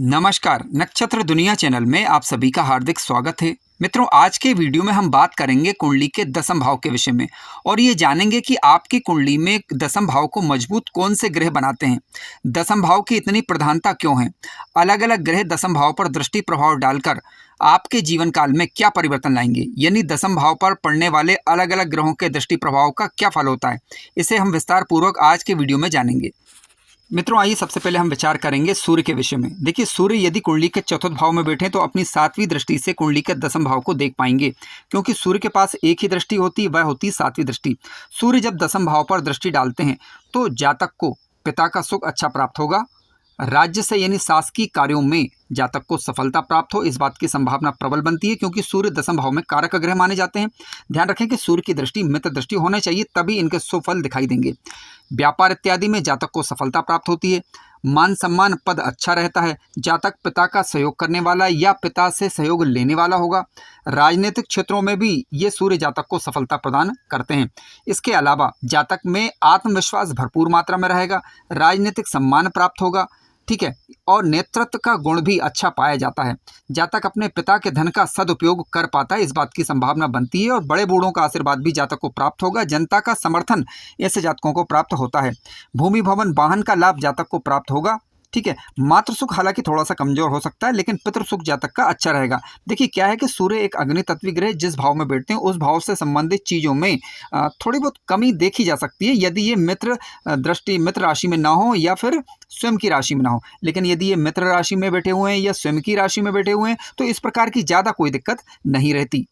नमस्कार, नक्षत्र दुनिया चैनल में आप सभी का हार्दिक स्वागत है। मित्रों, आज के वीडियो में हम बात करेंगे कुंडली के दसम भाव के विषय में और ये जानेंगे कि आपकी कुंडली में दसम भाव को मजबूत कौन से ग्रह बनाते हैं, दसम भाव की इतनी प्रधानता क्यों है, अलग अलग ग्रह दसम भाव पर दृष्टि प्रभाव डालकर आपके जीवन काल में क्या परिवर्तन लाएंगे, यानी दसम भाव पर पड़ने वाले अलग अलग ग्रहों के दृष्टि प्रभाव का क्या फल होता है। इसे हम विस्तार पूर्वक आज के वीडियो में जानेंगे। मित्रों, आइए सबसे पहले हम विचार करेंगे सूर्य के विषय में। देखिए, सूर्य यदि कुंडली के चतुर्थ भाव में बैठे तो अपनी सातवीं दृष्टि से कुंडली के दसम भाव को देख पाएंगे, क्योंकि सूर्य के पास एक ही दृष्टि होती है, वह होती है सातवीं दृष्टि। सूर्य जब दसम भाव पर दृष्टि डालते हैं तो जातक को पिता का सुख अच्छा प्राप्त होगा, राज्य से यानी शासकीय कार्यों में जातक को सफलता प्राप्त हो, इस बात की संभावना प्रबल बनती है, क्योंकि सूर्य दसम भाव में कारक ग्रह माने जाते हैं। ध्यान रखें कि सूर्य की दृष्टि मित्र दृष्टि होनी चाहिए, तभी इनके सुफल दिखाई देंगे। व्यापार इत्यादि में जातक को सफलता प्राप्त होती है, मान सम्मान पद अच्छा रहता है, जातक पिता का सहयोग करने वाला या पिता से सहयोग लेने वाला होगा। राजनीतिक क्षेत्रों में भी ये सूर्य जातक को सफलता प्रदान करते हैं। इसके अलावा जातक में आत्मविश्वास भरपूर मात्रा में रहेगा, राजनीतिक सम्मान प्राप्त होगा, ठीक है, और नेतृत्व का गुण भी अच्छा पाया जाता है। जातक अपने पिता के धन का सदुपयोग कर पाता है, इस बात की संभावना बनती है, और बड़े बूढ़ों का आशीर्वाद भी जातक को प्राप्त होगा। जनता का समर्थन ऐसे जातकों को प्राप्त होता है। भूमि भवन वाहन का लाभ जातक को प्राप्त होगा, ठीक है। मातृ सुख हालांकि थोड़ा सा कमजोर हो सकता है, लेकिन पितृ सुख जातक का अच्छा रहेगा। देखिए, क्या है कि सूर्य एक अग्नि तत्वी ग्रह, जिस भाव में बैठते हैं उस भाव से संबंधित चीजों में थोड़ी बहुत कमी देखी जा सकती है, यदि ये मित्र दृष्टि मित्र राशि में ना हो या फिर स्वयं की राशि में ना हो। लेकिन यदि ये मित्र राशि में बैठे हुए हैं या स्वयं की राशि में बैठे हुए हैं तो इस प्रकार की ज्यादा कोई दिक्कत नहीं रहती।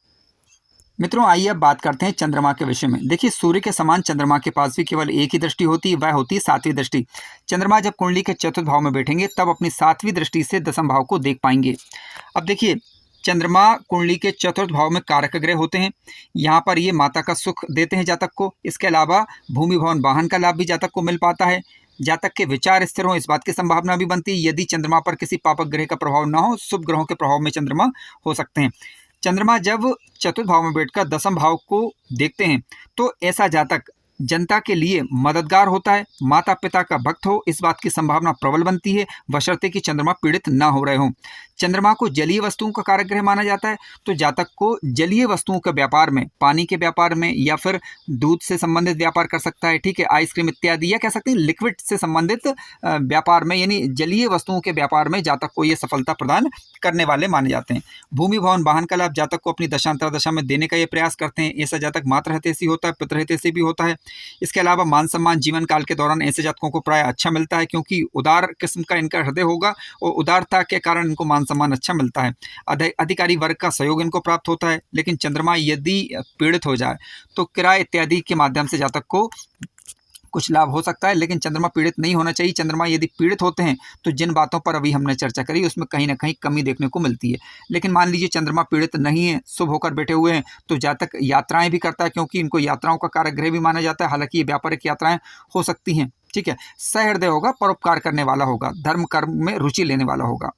मित्रों, आइए अब बात करते हैं चंद्रमा के विषय में। देखिए, सूर्य के समान चंद्रमा के पास भी केवल एक ही दृष्टि होती है, वह होती है सातवीं दृष्टि। चंद्रमा जब कुंडली के चतुर्थ भाव में बैठेंगे तब अपनी सातवीं दृष्टि से दसम भाव को देख पाएंगे। अब देखिए, चंद्रमा कुंडली के चतुर्थ भाव में कारक ग्रह होते हैं। यहाँ पर ये माता का सुख देते हैं जातक को। इसके अलावा भूमि भवन वाहन का लाभ भी जातक को मिल पाता है। जातक के विचार स्थिर हो, इस बात की संभावना भी बनती है। यदि चंद्रमा पर किसी पापक ग्रह का प्रभाव ना हो, शुभ ग्रहों के प्रभाव में चंद्रमा हो सकते हैं। चंद्रमा जब चतुर्थ भाव में बैठकर दसम भाव को देखते हैं तो ऐसा जातक जनता के लिए मददगार होता है, माता पिता का भक्त हो, इस बात की संभावना प्रबल बनती है, बशर्ते कि चंद्रमा पीड़ित ना हो रहे हों। चंद्रमा को जलीय वस्तुओं का कारक ग्रह माना जाता है, तो जातक को जलीय वस्तुओं के व्यापार में, पानी के व्यापार में या फिर दूध से संबंधित व्यापार कर सकता है, ठीक है, आइसक्रीम इत्यादि, या कह सकते हैं लिक्विड से संबंधित व्यापार में, यानी जलीय वस्तुओं के व्यापार में जातक को ये सफलता प्रदान करने वाले माने जाते हैं। भूमि भवन वाहन का लाभ जातक को अपनी दशांतर दशा में देने का ये प्रयास करते हैं। ऐसा जातक मातृ हितैषी होता है, पितृ हितैषी भी होता है। इसके अलावा मान सम्मान जीवन काल के दौरान ऐसे जातकों को प्राय अच्छा मिलता है, क्योंकि उदार किस्म का इनका हृदय होगा और उदारता के कारण इनको मान सम्मान अच्छा मिलता है। अधिकारी वर्ग का सहयोग इनको प्राप्त होता है। लेकिन चंद्रमा यदि पीड़ित हो जाए तो किराए इत्यादि के माध्यम से जातक को कुछ लाभ हो सकता है, लेकिन चंद्रमा पीड़ित नहीं होना चाहिए। चंद्रमा यदि पीड़ित होते हैं तो जिन बातों पर अभी हमने चर्चा करी उसमें कहीं ना कहीं कमी देखने को मिलती है। लेकिन मान लीजिए चंद्रमा पीड़ित नहीं है, शुभ होकर बैठे हुए हैं, तो जातक यात्राएं भी करता है, क्योंकि इनको यात्राओं का कारक ग्रह भी माना जाता है। हालांकि ये व्यापारिक यात्राएं हो सकती हैं, ठीक है। सहृदय होगा, परोपकार करने वाला होगा, धर्म कर्म में रुचि लेने वाला होगा।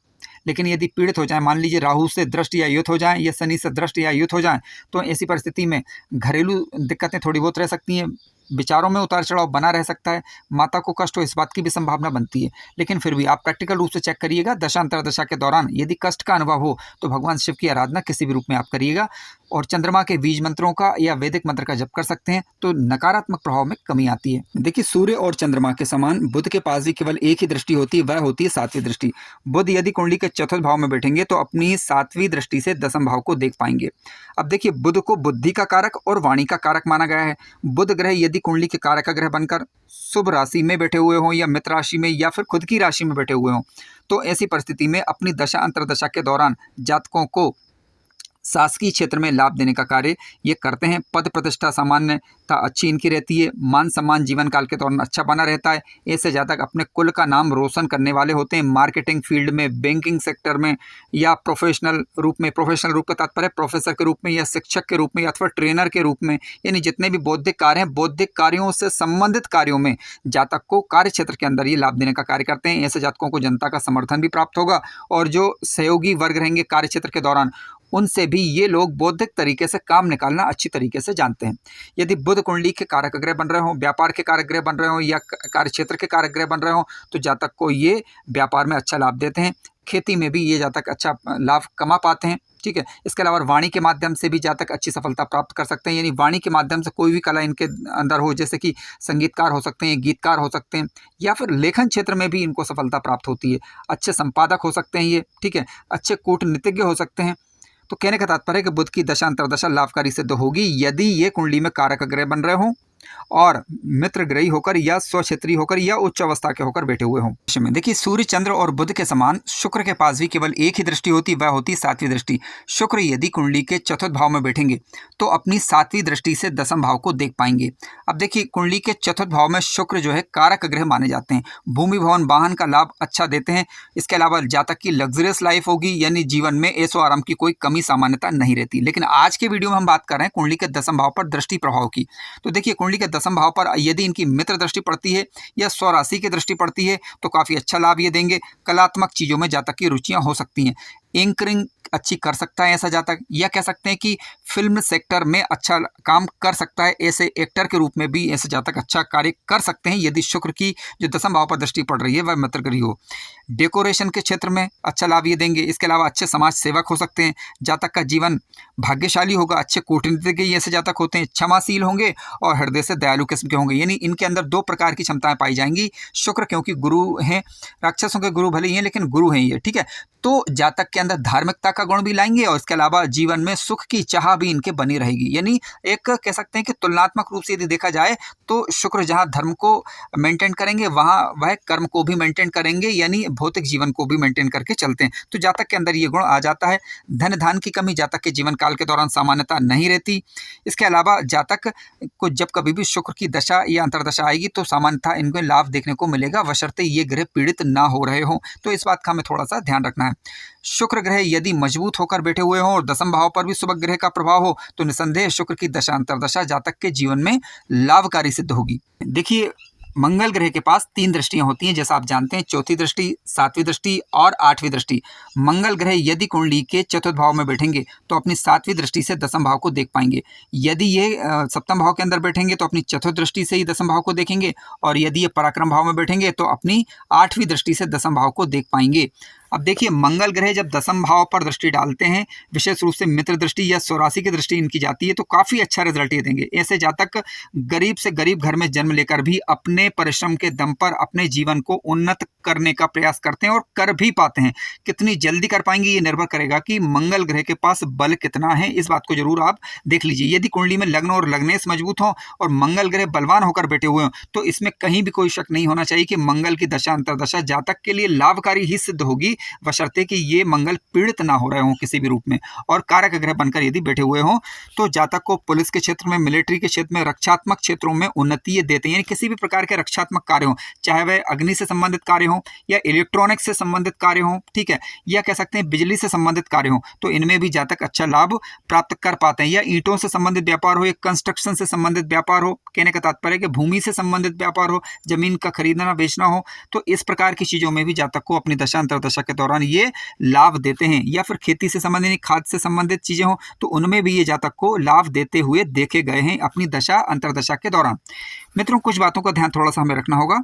लेकिन यदि पीड़ित हो जाए, मान लीजिए राहु से दृष्ट या युत हो जाए या शनि से दृष्ट या युत हो जाए, तो ऐसी परिस्थिति में घरेलू दिक्कतें थोड़ी बहुत रह सकती हैं, विचारों में उतार चढ़ाव बना रह सकता है, माता को कष्ट हो, इस बात की भी संभावना बनती है। लेकिन फिर भी आप प्रैक्टिकल रूप से चेक करिएगा, दशांतर दशा के दौरान यदि कष्ट का अनुभव हो तो भगवान शिव की आराधना किसी भी रूप में आप करिएगा, और चंद्रमा के बीज मंत्रों का या वैदिक मंत्र का जप कर सकते हैं, तो नकारात्मक प्रभाव में कमी आती है। देखिए, सूर्य और चंद्रमा के समान बुध के पास भी केवल एक ही दृष्टि होती है, वह होती है सातवीं दृष्टि। बुध यदि कुंडली के चतुर्थ भाव में बैठेंगे तो अपनी सातवीं दृष्टि से दसम भाव को देख पाएंगे। अब देखिए, बुध को बुद्धि का कारक और वाणी का कारक माना गया है। बुध ग्रह यदि कुंडली के कारक ग्रह बनकर शुभ राशि में बैठे हुए हों या मित्र राशि में या फिर खुद की राशि में बैठे हुए हों, तो ऐसी परिस्थिति में अपनी दशा अंतरदशा के दौरान जातकों को शासकीय क्षेत्र में लाभ देने का कार्य ये करते हैं। पद प्रतिष्ठा सामान्यता अच्छी इनकी रहती है, मान सम्मान जीवन काल के दौरान अच्छा बना रहता है। ऐसे जातक अपने कुल का नाम रोशन करने वाले होते हैं। मार्केटिंग फील्ड में, बैंकिंग सेक्टर में या प्रोफेशनल रूप का तात्पर्य प्रोफेसर के रूप में या शिक्षक के रूप में अथवा ट्रेनर के रूप में, यानी जितने भी बौद्धिक कार्य हैं, बौद्धिक कार्यों से संबंधित कार्यों में जातक को कार्य क्षेत्र के अंदर ये लाभ देने का कार्य करते हैं। ऐसे जातकों को जनता का समर्थन भी प्राप्त होगा, और जो सहयोगी वर्ग रहेंगे कार्य क्षेत्र के दौरान, उनसे भी ये लोग बौद्धिक तरीके से काम निकालना अच्छी तरीके से जानते हैं। यदि बुध कुंडली के कारक ग्रह बन रहे हों, व्यापार के कारक ग्रह बन रहे हों या कार्य क्षेत्र के कारक ग्रह बन रहे हों, तो जातक को ये व्यापार में अच्छा लाभ देते हैं। खेती में भी ये जातक अच्छा लाभ कमा पाते हैं। ठीक है, इसके अलावा वाणी के माध्यम से भी जातक अच्छी सफलता प्राप्त कर सकते हैं, यानी वाणी के माध्यम से कोई भी कला इनके अंदर हो, जैसे कि संगीतकार हो सकते हैं, गीतकार हो सकते हैं, या फिर लेखन क्षेत्र में भी इनको सफलता प्राप्त होती है। अच्छे संपादक हो सकते हैं ये, ठीक है, अच्छे कूटनीतिज्ञ हो सकते हैं। तो कहने का तात्पर्य है कि बुध की दशा अंतर्दशा लाभकारी सिद्ध होगी यदि ये कुंडली में कारक ग्रह बन रहे हों और मित्र ग्रही होकर या स्वक्षेत्री होकर या उच्च अवस्था के होकर बैठे हुए हों। देखिए, सूर्य चंद्र और बुध के समान शुक्र के पास भी केवल एक ही दृष्टि होती, वह होती सातवीं दृष्टि। शुक्र यदि कुंडली के चतुर्थ भाव में बैठेंगे तो अपनी सातवीं दृष्टि से दसम भाव को देख पाएंगे। अब देखिए, कुंडली के चतुर्थ भाव में शुक्र जो है कारक ग्रह माने जाते हैं, भूमि भवन वाहन का लाभ अच्छा देते हैं। इसके अलावा जातक की लग्जरियस लाइफ होगी, यानी जीवन में ऐशो आराम की कोई कमी सामान्यता नहीं रहती। लेकिन आज के वीडियो में हम बात कर रहे हैं कुंडली के दसम भाव पर दृष्टि प्रभाव की। तो देखिए, कुंडली के दसम भाव पर यदि इनकी मित्र दृष्टि पड़ती है या स्वराशि की दृष्टि पड़ती है तो काफी अच्छा लाभ ये देंगे। कलात्मक चीजों में जातक की रुचियां हो सकती हैं, एंकरिंग अच्छी कर सकता है ऐसा जातक, या कह सकते हैं कि फिल्म सेक्टर में अच्छा काम कर सकता है, ऐसे एक्टर के रूप में भी ऐसे जातक अच्छा कार्य कर सकते हैं यदि शुक्र की जो दसम भाव पर दृष्टि पड़ रही है वह मित्र ग्रही हो। डेकोरेशन के क्षेत्र में अच्छा लाभ ये देंगे। इसके अलावा अच्छे समाज सेवक हो सकते हैं, जातक का जीवन भाग्यशाली होगा, अच्छे कूटनीतिज्ञ ऐसे जातक होते हैं, क्षमाशील होंगे और हृदय से दयालु किस्म के होंगे, यानी इनके अंदर दो प्रकार की क्षमताएं पाई जाएंगी। शुक्र क्योंकि गुरु हैं, राक्षसों के गुरु भले ही हैं लेकिन गुरु हैं ये, ठीक है, तो जातक के अंदर धार्मिकता का गुण भी लाएंगे और इसके अलावा जीवन में सुख की चाह भी इनके बनी रहेगी। यानी एक कह सकते हैं कि तुलनात्मक रूप से यदि देखा जाए तो शुक्र जहां धर्म को मेंटेन करेंगे वहां वह कर्म को भी मेंटेन करेंगे, यानी भौतिक जीवन को भी मेंटेन करके चलते हैं। तो जातक के अंदर ये गुण आ जाता है। धन धान की कमी जातक के जीवन काल के दौरान सामान्यता नहीं रहती। इसके अलावा जातक को जब कभी भी शुक्र की दशा या अंतर्दशा आएगी तो सामान्यतः इनको लाभ देखने को मिलेगा, बशर्ते ये ग्रह पीड़ित ना हो रहे हों। तो इस बात का हमें थोड़ा सा ध्यान रखना है। शुक्र ग्रह यदि मजबूत होकर बैठे हुए हों और दसम भाव पर भी शुभ ग्रह का प्रभाव हो तो निसंदेह शुक्र की दशा अंतर्दशा जातक के जीवन में लाभकारी सिद्ध होगी। देखिए, मंगल ग्रह के पास तीन दृष्टियां होती हैं, जैसा आप जानते हैं, चौथी दृष्टि, सातवीं दृष्टि और आठवीं दृष्टि। मंगल ग्रह यदि कुंडली के चतुर्थ भाव में बैठेंगे तो अपनी सातवीं दृष्टि से दसम भाव को देख पाएंगे। यदि ये सप्तम भाव के अंदर बैठेंगे तो अपनी चतुर्थ दृष्टि से ही दसम भाव को देखेंगे, और यदि ये पराक्रम भाव में बैठेंगे तो अपनी आठवीं दृष्टि से दसम भाव को देख पाएंगे। अब देखिए, मंगल ग्रह जब दसम भाव पर दृष्टि डालते हैं, विशेष रूप से मित्र दृष्टि या स्वराशि की दृष्टि इनकी जाती है, तो काफ़ी अच्छा रिजल्ट ये देंगे। ऐसे जातक गरीब से गरीब घर में जन्म लेकर भी अपने परिश्रम के दम पर अपने जीवन को उन्नत करने का प्रयास करते हैं और कर भी पाते हैं। कितनी जल्दी कर पाएंगे ये निर्भर करेगा कि मंगल ग्रह के पास बल कितना है, इस बात को जरूर आप देख लीजिए। यदि कुंडली में लग्न और लग्नेश मजबूत हो और मंगल ग्रह बलवान होकर बैठे हुए हों तो इसमें कहीं भी कोई शक नहीं होना चाहिए कि मंगल की दशा अंतर्दशा जातक के लिए लाभकारी ही सिद्ध होगी, बशर्ते कि ये मंगल पीड़ित ना हो रहे हों किसी भी रूप में। और कारक ग्रह बनकर यदि बैठे हुए हों तो जातक को पुलिस के क्षेत्र में, मिलिट्री के क्षेत्र में, रक्षात्मक क्षेत्रों में उन्नति देते हैं, यानी किसी भी प्रकार के रक्षात्मक कार्य हों, चाहे वह अग्नि से संबंधित कार्य हों या इलेक्ट्रॉनिक्स से संबंधित कार्य हों, ठीक है, या कह सकते हैं बिजली से संबंधित कार्य हों, तो इनमें भी जातक अच्छा लाभ प्राप्त कर पाते हैं। या ईंटों से संबंधित व्यापार हो या कंस्ट्रक्शन से संबंधित व्यापार हो, कहने का तात्पर्य है कि भूमि से संबंधित व्यापार हो, जमीन का खरीदना बेचना हो, तो इस प्रकार की चीजों में भी जातक को अपनी दशा अंतर्दशा के दौरान ये लाभ देते हैं। या फिर खेती से संबंधित, खाद से संबंधित चीजें हो तो उनमें भी ये जातक को लाभ देते हुए देखे गए हैं अपनी दशा अंतर्दशा के दौरान। मित्रों, कुछ बातों का ध्यान थोड़ा सा हमें रखना होगा,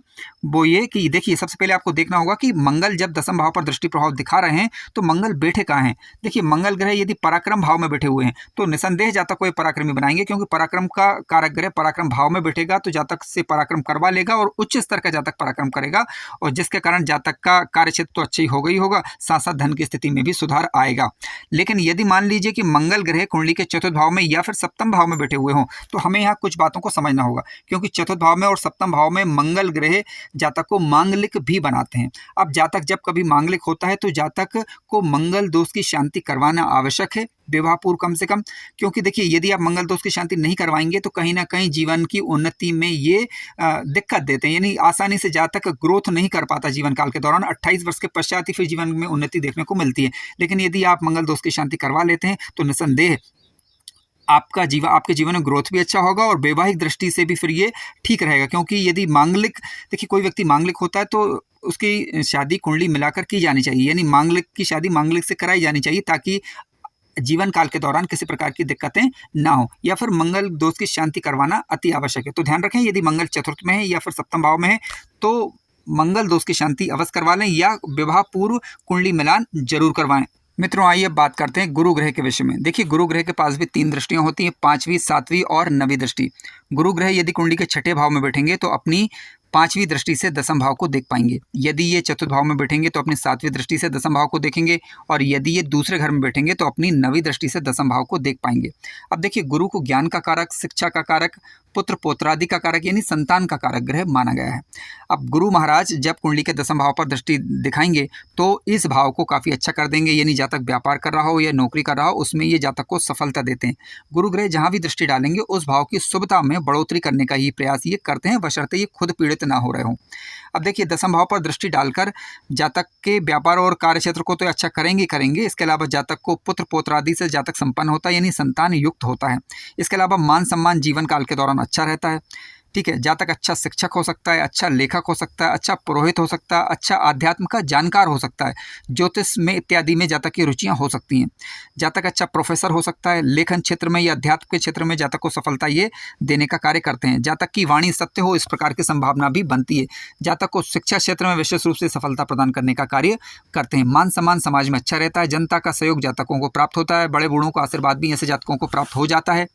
वो ये कि देखिए, सबसे पहले आपको देखना होगा कि मंगल जब दसम भाव पर दृष्टि प्रभाव दिखा रहे हैं तो मंगल बैठे कहाँ हैं। देखिए, मंगल ग्रह यदि पराक्रम भाव में बैठे हुए हैं तो निसंदेह जातक को ये पराक्रमी बनाएंगे, क्योंकि पराक्रम का कारक ग्रह पराक्रम भाव में बैठेगा तो जातक से पराक्रम करवा लेगा और उच्च स्तर का जातक पराक्रम करेगा, और जिसके कारण जातक का कार्य क्षेत्र तो अच्छा ही होगा ही होगा, साथ साथ धन की स्थिति में भी सुधार आएगा। लेकिन यदि मान लीजिए कि मंगल ग्रह कुंडली के चतुर्थ भाव में या फिर सप्तम भाव में बैठे हुए हों तो हमें यहाँ कुछ बातों को समझना होगा, क्योंकि चतुर्थ भाव में और सप्तम भाव में मंगल ग्रह जातक को मांगलिक भी बनाते हैं। अब जातक जब कभी मांगलिक होता है तो जातक को मंगल दोष की शांति करवाना आवश्यक है, विवाह पूर्व कम से कम, क्योंकि देखिए, यदि आप मंगल दोष की शांति नहीं करवाएंगे तो कहीं ना कहीं जीवन की उन्नति में ये दिक्कत देते हैं, यानी आसानी से जातक ग्रोथ नहीं कर पाता जीवन काल के दौरान। 28 वर्ष के पश्चात ही फिर जीवन में उन्नति देखने को मिलती है। लेकिन यदि आप मंगल दोष की शांति करवा लेते हैं तो निसंदेह आपके जीवन में ग्रोथ भी अच्छा होगा और वैवाहिक दृष्टि से भी फिर ये ठीक रहेगा। क्योंकि यदि मांगलिक, देखिए, कोई व्यक्ति मांगलिक होता है तो उसकी शादी कुंडली मिलाकर की जानी चाहिए, यानी मांगलिक की शादी मांगलिक से कराई जानी चाहिए ताकि जीवन काल के दौरान किसी प्रकार की दिक्कतें ना हो। या फिर मंगल दोष की शांति करवाना अति आवश्यक है। तो ध्यान रखें, यदि मंगल चतुर्थ में है या फिर सप्तम भाव में है तो मंगल दोष की शांति अवश्य करवा लें या विवाह पूर्व कुंडली मिलान जरूर करवाएं। मित्रों आइए अब बात करते हैं गुरु ग्रह के विषय में। देखिए गुरु ग्रह के पास भी 3 दृष्टियां होती हैं, 5वीं, 7वीं और 9वीं दृष्टि। गुरु ग्रह यदि कुंडली के छठे भाव में बैठेंगे तो अपनी 5वीं दृष्टि से दसम भाव को देख पाएंगे। यदि ये चतुर्थ भाव में बैठेंगे तो अपनी 7वीं दृष्टि से दसम भाव को देखेंगे, और यदि ये दूसरे घर में बैठेंगे तो अपनी 9वीं दृष्टि से दसम भाव को देख पाएंगे। अब देखिए गुरु को ज्ञान का कारक, शिक्षा का कारक, पुत्र पौत्रादि का कारक यानी संतान का कारक ग्रह माना गया है। अब गुरु महाराज जब कुंडली के दसम भाव पर दृष्टि दिखाएंगे तो इस भाव को काफ़ी अच्छा कर देंगे, यानी जातक व्यापार कर रहा हो या नौकरी कर रहा हो उसमें ये जातक को सफलता देते हैं। गुरु ग्रह जहाँ भी दृष्टि डालेंगे उस भाव की शुभता में बढ़ोतरी करने का ही प्रयास ये करते हैं, बशर्ते ये खुद पीड़ित ना हो रहे हों। अब देखिए दसम भाव पर दृष्टि डालकर जातक के व्यापार और कार्य क्षेत्र को तो अच्छा करेंगे। इसके अलावा जातक को पुत्र पौत्रादि से जातक संपन्न होता है, यानी संतान युक्त होता है। इसके अलावा मान सम्मान जीवन काल के दौरान अच्छा रहता है। ठीक है, जातक अच्छा शिक्षक हो सकता है, अच्छा लेखक हो सकता है, अच्छा पुरोहित हो सकता है, अच्छा आध्यात्म का जानकार हो सकता है, ज्योतिष में इत्यादि में जातक की रुचियां हो सकती हैं। जातक अच्छा प्रोफेसर हो सकता है, लेखन क्षेत्र में या अध्यात्म के क्षेत्र में जातक को सफलता ये देने का कार्य करते हैं। जातक की वाणी सत्य हो, इस प्रकार की संभावना भी बनती है। जातक को शिक्षा क्षेत्र में विशेष रूप से सफलता प्रदान करने का कार्य करते हैं। मान सम्मान समाज में अच्छा रहता है, जनता का सहयोग जातकों को प्राप्त होता है, बड़े बूढ़ों का आशीर्वाद भी ऐसे जातकों को प्राप्त हो जाता है।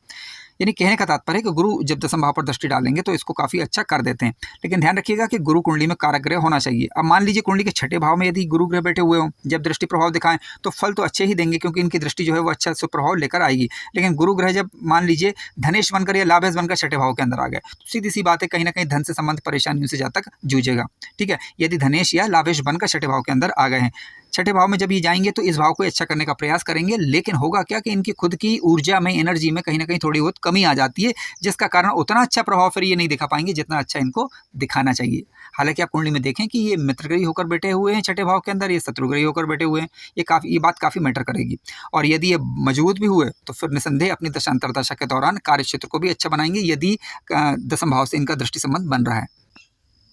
यानी कहने का तात्पर्य है कि गुरु जब दसम भाव पर दृष्टि डालेंगे तो इसको काफ़ी अच्छा कर देते हैं। लेकिन ध्यान रखिएगा कि गुरु कुंडली में कारक ग्रह होना चाहिए। अब मान लीजिए कुंडली के छठे भाव में यदि गुरु ग्रह बैठे हुए हों, जब दृष्टि प्रभाव दिखाएं तो फल तो अच्छे ही देंगे, क्योंकि इनकी दृष्टि जो है वो अच्छा सुप्रभाव लेकर आएगी। लेकिन गुरु ग्रह जब मान लीजिए धनेश बनकर या लाभेश बनकर छठे भाव के अंदर आ गए तो सीधी सी बात है, कहीं ना कहीं धन से संबंधित परेशानियों से जातक जूझेगा। ठीक है, यदि धनेश या लाभेश बनकर छठे भाव के अंदर आ गए हैं, छठे भाव में जब ये जाएंगे तो इस भाव को अच्छा करने का प्रयास करेंगे। लेकिन होगा क्या कि इनकी खुद की ऊर्जा में, एनर्जी में कहीं ना कहीं थोड़ी बहुत कमी आ जाती है, जिसका कारण उतना अच्छा प्रभाव फिर ये नहीं दिखा पाएंगे जितना अच्छा इनको दिखाना चाहिए। हालांकि आप कुंडली में देखें कि ये मित्रग्रही होकर बैठे हुए हैं छठे भाव के अंदर, ये शत्रुग्रही होकर बैठे हुए हैं, ये बात काफ़ी मैटर करेगी। और यदि ये मजबूत भी हुए तो फिर निसंदेह अपनी दशांतर दशा के दौरान कार्य क्षेत्र को भी अच्छा बनाएंगे, यदि दसम भाव से इनका दृष्टि संबंध बन रहा है।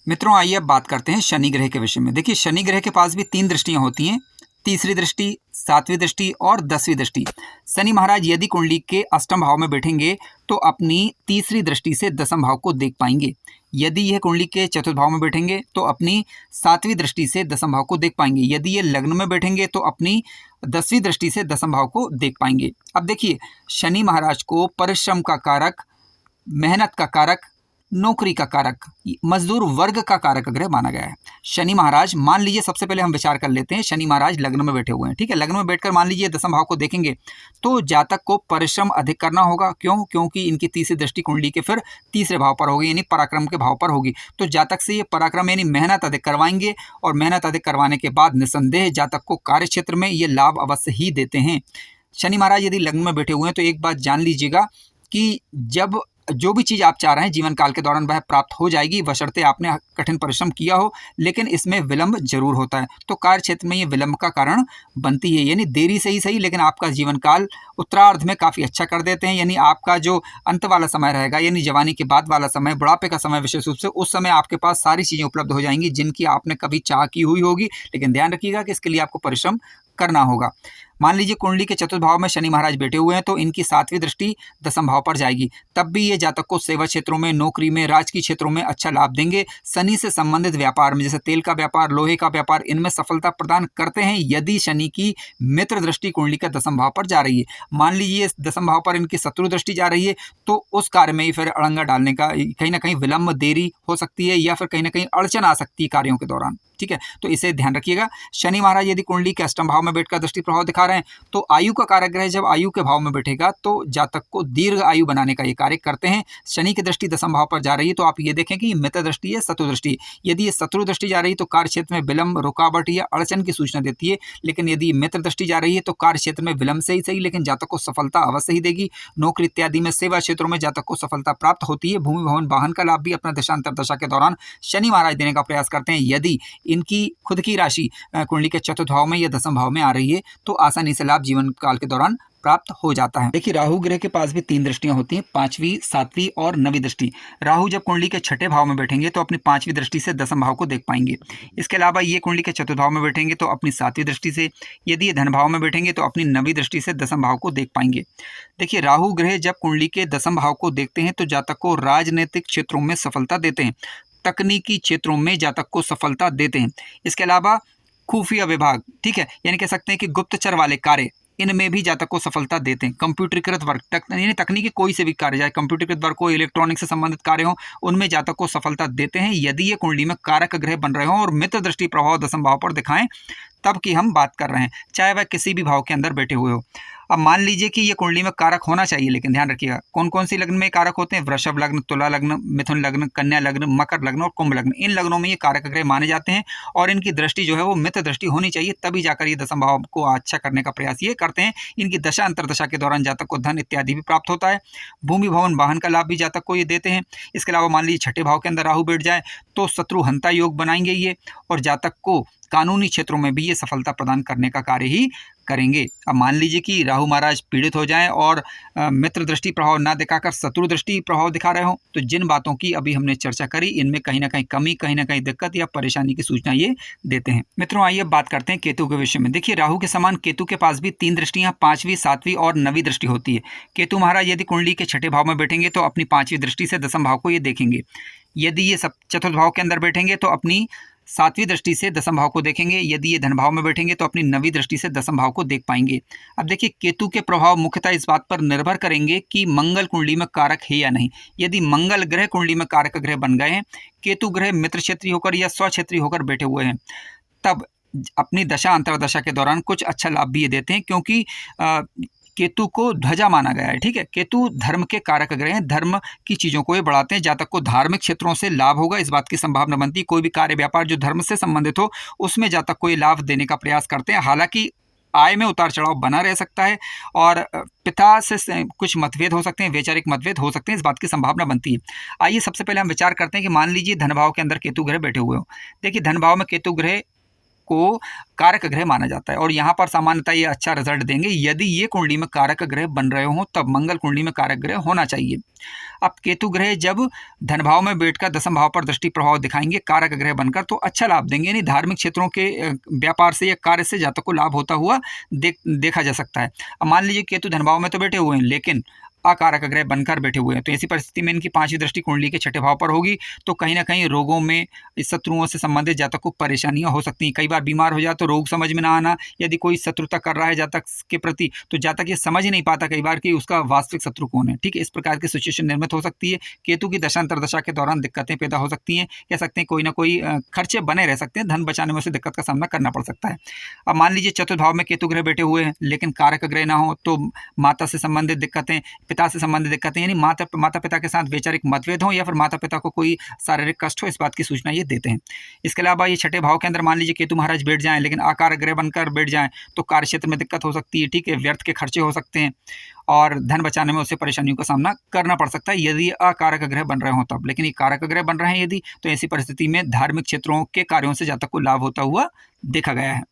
मित्रों आइए अब बात करते हैं शनि ग्रह के विषय में। देखिए शनि ग्रह के पास भी 3 दृष्टियां होती हैं, तीसरी दृष्टि, 7वीं दृष्टि और 10वीं दृष्टि। शनि महाराज यदि कुंडली के अष्टम भाव में बैठेंगे तो अपनी तीसरी दृष्टि से दसम भाव को देख पाएंगे। यदि यह कुंडली के चतुर्थ भाव में बैठेंगे तो अपनी 7वीं दृष्टि से दसम भाव को देख पाएंगे। यदि ये लग्न में बैठेंगे तो अपनी 10वीं दृष्टि से दसम भाव को देख पाएंगे। अब देखिए शनि महाराज को परिश्रम का कारक, मेहनत का कारक, नौकरी का कारक, मजदूर वर्ग का कारक ग्रह माना गया है। शनि महाराज, मान लीजिए सबसे पहले हम विचार कर लेते हैं, शनि महाराज लग्न में बैठे हुए हैं। ठीक है, लग्न में बैठकर मान लीजिए दसम भाव को देखेंगे तो जातक को परिश्रम अधिक करना होगा। क्योंकि इनकी तीसरी दृष्टि कुंडली के फिर तीसरे भाव पर होगी, यानी पराक्रम के भाव पर होगी। तो जातक से ये पराक्रम यानी मेहनत अधिक करवाएंगे, और मेहनत अधिक करवाने के बाद निसंदेह जातक को कार्य क्षेत्र में ये लाभ अवश्य ही देते हैं। शनि महाराज यदि लग्न में बैठे हुए हैं तो एक बात जान लीजिएगा कि जब जो भी चीज़ आप चाह रहे हैं जीवन काल के दौरान वह प्राप्त हो जाएगी, बशर्ते आपने कठिन परिश्रम किया हो, लेकिन इसमें विलंब जरूर होता है। तो कार्य क्षेत्र में ये विलंब का कारण बनती है, यानी देरी से ही सही लेकिन आपका जीवन काल उत्तरार्ध में काफ़ी अच्छा कर देते हैं। यानी आपका जो अंत वाला समय रहेगा, यानी जवानी के बाद वाला समय, बुढ़ापे का समय विशेष रूप से, उस समय आपके पास सारी चीज़ें उपलब्ध हो जाएंगी जिनकी आपने कभी चाह की हुई होगी। लेकिन ध्यान रखिएगा कि इसके लिए आपको परिश्रम करना होगा। मान लीजिए कुंडली के चतुर्थ भाव में शनि महाराज बैठे हुए हैं तो इनकी 7वीं दृष्टि दसम भाव पर जाएगी, तब भी ये जातक को सेवा क्षेत्रों में, नौकरी में, राजकीय क्षेत्रों में अच्छा लाभ देंगे। शनि से संबंधित व्यापार में, जैसे तेल का व्यापार, लोहे का व्यापार, इनमें सफलता प्रदान करते हैं यदि शनि की मित्र दृष्टि कुंडली के दसम भाव पर जा रही है। मान लीजिए दसम भाव पर इनकी शत्रु दृष्टि जा रही है तो उस कार्य में ही फिर अड़ंगा डालने का कहीं ना कहीं विलंब, देरी हो सकती है, या फिर कहीं ना कहीं अड़चन आ सकती है कार्यों के दौरान। ठीक है, तो इसे ध्यान रखिएगा। शनि महाराज यदि कुंडली के अष्टम भाव में बैठकर दृष्टि प्रभाव दिखा रहे हैं तो आयु का कारक ग्रह जब आयु के भाव में बैठेगा तो जातक को दीर्घ आयु बनाने का ये कार्य करते हैं। शनि की दृष्टि दसम भाव पर जा रही है तो आप ये देखें कि मित्र दृष्टि है, शत्रु दृष्टि। यदि ये शत्रु दृष्टि जा रही है तो कार्य क्षेत्र में विलंब, रुकावट या अड़चन की सूचना देती है। लेकिन यदि मित्र दृष्टि जा रही है तो कार्य क्षेत्र में विलंब से ही सही लेकिन जातक को सफलता अवश्य ही देगी। नौकरी इत्यादि में, सेवा क्षेत्रों में जातक को सफलता प्राप्त होती है। भूमि, भवन, वाहन का लाभ भी अपना दशांतर दशा के दौरान शनि महाराज देने का प्रयास करते हैं। यदि इनकी खुद की राशि कुंडली के चतुर्थ भाव में या दसम भाव में आ रही है तो आसानी से लाभ जीवन काल के दौरान प्राप्त हो जाता है। देखिए राहु ग्रह के पास भी 3 दृष्टियां होती हैं, 5वीं, 7वीं और 9वीं दृष्टि। राहु जब कुंडली के छठे भाव में बैठेंगे तो अपनी 5वीं दृष्टि से दसम भाव को देख पाएंगे। इसके अलावा ये कुंडली के चतुर्थ भाव में बैठेंगे तो अपनी 7वीं दृष्टि से, यदि ये धन भाव में बैठेंगे तो अपनी 9वीं दृष्टि से दसम भाव को देख पाएंगे। देखिए राहु ग्रह जब कुंडली के दसम भाव को देखते हैं तो जातक को राजनीतिक क्षेत्रों में सफलता देते हैं। तकनीकी क्षेत्रों में जातक को सफलता देते हैं। इसके अलावा खुफिया विभाग, ठीक है, यानी कह सकते हैं कि गुप्तचर वाले कार्य, इनमें भी जातक को सफलता देते हैं। कंप्यूटरीकृत वर्क, यानी तकनीकी कोई से भी कार्य, चाहे कंप्यूटरीकृत वर्क हो, इलेक्ट्रॉनिक से संबंधित कार्य हो, उनमें जातक को सफलता देते हैं यदि ये कुंडली में कारक ग्रह बन रहे हों और मित्र दृष्टि प्रभाव दशम भाव पर दिखाएं, तब की हम बात कर रहे हैं, चाहे वह किसी भी भाव के अंदर बैठे हुए हो। अब मान लीजिए कि ये कुंडली में कारक होना चाहिए, लेकिन ध्यान रखिएगा कौन कौन सी लग्न में कारक होते हैं। वृषभ लग्न, तुला लग्न, मिथुन लग्न, कन्या लग्न, मकर लग्न और कुंभ लग्न, इन लग्नों में ये कारक ग्रह माने जाते हैं और इनकी दृष्टि जो है वो मित्र दृष्टि होनी चाहिए, तभी जाकर ये दशम भाव को अच्छा करने का प्रयास ये करते हैं। इनकी दशा अंतरदशा के दौरान जातक को धन इत्यादि भी प्राप्त होता है। भूमि भवन वाहन का लाभ भी जातक को ये देते हैं। इसके अलावा मान लीजिए छठे भाव के अंदर राहु बैठ जाए तो शत्रु हंता योग बनाएंगे ये, और जातक को कानूनी क्षेत्रों में भी ये सफलता प्रदान करने का कार्य ही करेंगे। अब मान लीजिए कि राहु महाराज पीड़ित हो जाएं और मित्र दृष्टि प्रभाव ना दिखाकर शत्रु दृष्टि प्रभाव दिखा रहे हो, तो जिन बातों की अभी हमने चर्चा करी, इनमें कहीं ना कहीं कमी, कहीं ना कहीं दिक्कत या परेशानी की सूचना ये देते हैं। मित्रों, आइए अब बात करते हैं केतु के विषय में। देखिए, राहु के समान केतु के पास भी 3 दृष्टियां, 5वीं, 7वीं और 9वीं दृष्टि होती है। केतु महाराज यदि कुंडली के छठे भाव में बैठेंगे तो अपनी 5वीं दृष्टि से दशम भाव को ये देखेंगे। यदि ये सब चतुर्थ भाव के अंदर बैठेंगे तो अपनी 7वीं दृष्टि से दशम भाव को देखेंगे। यदि ये धन भाव में बैठेंगे तो अपनी 9वीं दृष्टि से दशम भाव को देख पाएंगे। अब देखिए, केतु के प्रभाव मुख्यतः इस बात पर निर्भर करेंगे कि मंगल कुंडली में कारक है या नहीं। यदि मंगल ग्रह कुंडली में कारक ग्रह बन गए हैं, केतु ग्रह मित्र क्षेत्रीय होकर या स्वक्षेत्रीय होकर बैठे हुए हैं, तब अपनी दशा अंतरदशा के दौरान कुछ अच्छा लाभ भी ये देते हैं, क्योंकि केतु को ध्वजा माना गया है। ठीक है, केतु धर्म के कारक ग्रह हैं, धर्म की चीज़ों को ये बढ़ाते हैं। जातक को धार्मिक क्षेत्रों से लाभ होगा, इस बात की संभावना बनती है। कोई भी कार्य व्यापार जो धर्म से संबंधित हो, उसमें जातक को ये लाभ देने का प्रयास करते हैं। हालांकि आय में उतार चढ़ाव बना रह सकता है और पिता से कुछ मतभेद हो सकते हैं, वैचारिक मतभेद हो सकते हैं, इस बात की संभावना बनती है। आइए सबसे पहले हम विचार करते हैं कि मान लीजिए धन भाव के अंदर केतु ग्रह बैठे हुए हो। देखिए, धन भाव में केतु ग्रह को कारक ग्रह माना जाता है और यहाँ पर सामान्यतः ये अच्छा रिजल्ट देंगे। यदि ये कुंडली में कारक ग्रह बन रहे हों तब मंगल कुंडली में कारक ग्रह होना चाहिए। अब केतु ग्रह जब धन भाव में बैठकर दशम भाव पर दृष्टि प्रभाव दिखाएंगे कारक ग्रह बनकर, तो अच्छा लाभ देंगे, यानी धार्मिक क्षेत्रों के व्यापार से या कार्य से जातक को लाभ होता हुआ देखा जा सकता है। अब मान लीजिए केतु धन भाव में तो बैठे हुए हैं लेकिन अकारक ग्रह बनकर बैठे हुए हैं, तो ऐसी परिस्थिति में इनकी 5वीं दृष्टि कुंडली के छठे भाव पर होगी, तो कहीं ना कहीं रोगों में, शत्रुओं से संबंधित जातक को परेशानियां हो सकती हैं। कई बार बीमार हो जाए तो रोग समझ में ना आना, यदि कोई शत्रुता कर रहा है जातक के प्रति तो जातक ये समझ ही नहीं पाता कई बार कि उसका वास्तविक शत्रु कौन है। ठीक है, इस प्रकार की सिचुएशन निर्मित हो सकती है। केतु की दशांतरदशा के दौरान दिक्कतें पैदा हो सकती हैं, कह सकते हैं कोई ना कोई खर्चे बने रह सकते हैं, धन बचाने में उसे दिक्कत का सामना करना पड़ सकता है। अब मान लीजिए चतुर्थ भाव में केतु ग्रह बैठे हुए हैं लेकिन कारक ग्रह ना हो, तो माता से संबंधित दिक्कतें, पिता से संबंधित दिक्कतें, यानी माता पिता के साथ वैचारिक मतभेद हो या फिर माता पिता को कोई शारीरिक कष्ट हो, इस बात की सूचना ये देते हैं। इसके अलावा ये छठे भाव के अंदर मान लीजिए केतु महाराज बैठ जाएं लेकिन आकार ग्रह बनकर बैठ जाएं तो कार्य क्षेत्र में दिक्कत हो सकती है। ठीक है, व्यर्थ के खर्चे हो सकते हैं और धन बचाने में उसे परेशानियों का सामना करना पड़ सकता है यदि अकारक ग्रह बन रहे हो तब। लेकिन ये कारक ग्रह बन रहे हैं यदि, तो ऐसी परिस्थिति में धार्मिक क्षेत्रों के कार्यों से जातक को लाभ होता हुआ देखा गया है।